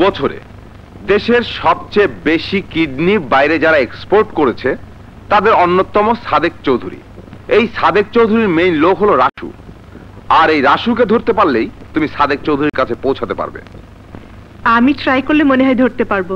বছরে দেশের সবচেয়ে বেশি কিডনি বাইরে যারা এক্সপোর্ট করেছে তাদের অন্যতম সাদেক চৌধুরী। এই সাদেক চৌধুরীর মেইন লোক হলো রাসু, আর এই রাসুকে ধরতে পারলেই তুমি সাদেক চৌধুরীর কাছে পৌঁছাতে পারবে। আমি ট্রাই করলে মনে হয় ধরতে পারবো।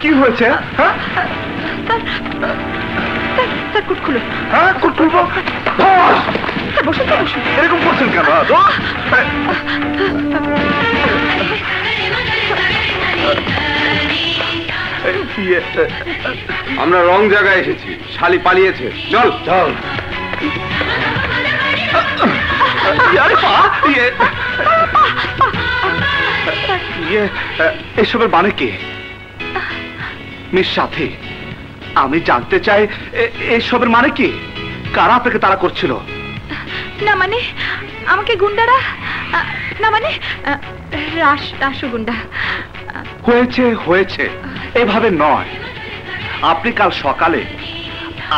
কি হয়েছে? এরকম করছেন কেন? আমরা রং জায়গায় এসেছি, শালি পালিয়েছে। চল চল। এসবের মানে কি মিস সাথী? আমি জানতে চাই এসবের মানে কি? কারা আপনাকে তারা করছিল? না মানে আমাকে গুন্ডারা, না মানে রাসু গুন্ডা। হয়েছে হয়েছে, এভাবে নয়। আপনি কাল সকালে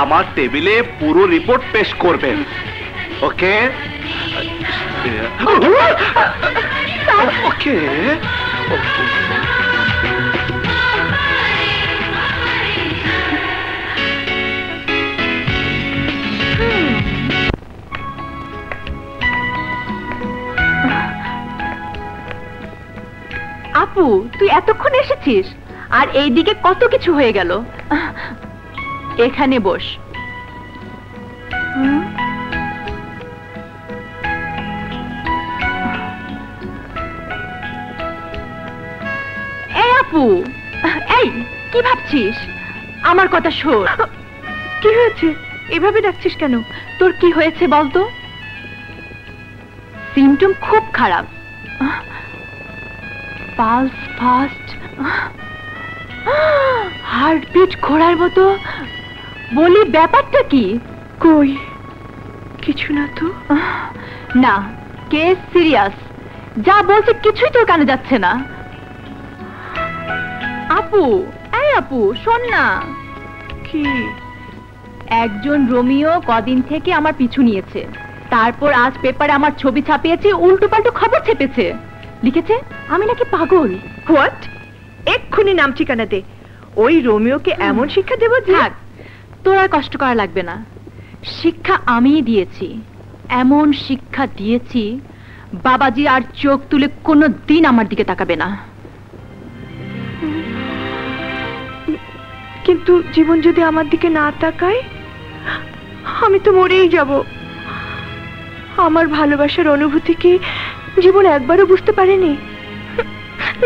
আমার টেবিলে পুরো রিপোর্ট পেশ করবেন, ওকে? ওকে ওকে। আপু, তুই এতক্ষণ এসেছিস আর এইদিকে কত কিছু হয়ে গেল। এখানে বস। এই আপু, এই কি ভাবছিস? আমার কথা শোন। কি হয়েছে? এভাবে ডাকছিস কেন? তোর কি হয়েছে বলতো? সিমটম খুব খারাপ, পালস ফাস্ট, হার্টবিট ঘোড়ার মতো। বলি ব্যাপারটা কি? কই কিছু না তো। না, কেস সিরিয়াস। যা বলছে কিছুই তোর কানে যাচ্ছে না। আপু, এই আপু শোন না। কি? একজন রোমিও কদিন থেকে আমার পিছু নিয়েছে, তারপর আজ পেপারে আমার ছবি ছাপিয়েছে, উল্টো পাল্টো খবর ছেপেছে, লিখেছে আমি নাকি পাগল। হোয়াট? এক্ষুনি নাম ঠিকানা দে। ওই রোমিওকে এমন শিক্ষা দেব যে তোর আর কষ্ট করা লাগবে না। শিক্ষা আমিই দিয়েছি, এমন শিক্ষা দিয়েছি বাবাজি আর চোখ তুলে কোনো দিন আমার দিকে তাকাবে না। কিন্তু জীবন যদি আমার দিকে না তাকায়, আমি তো মরেই যাব। আমার ভালোবাসার অনুভূতি কি জীবন একবারও বুঝতে পারেনি?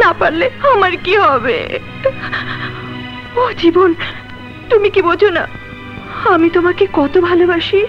না পারলে আমার কি হবে? ও জীবন, তুমি কি বোঝো না আমি তোমাকে কত ভালোবাসি?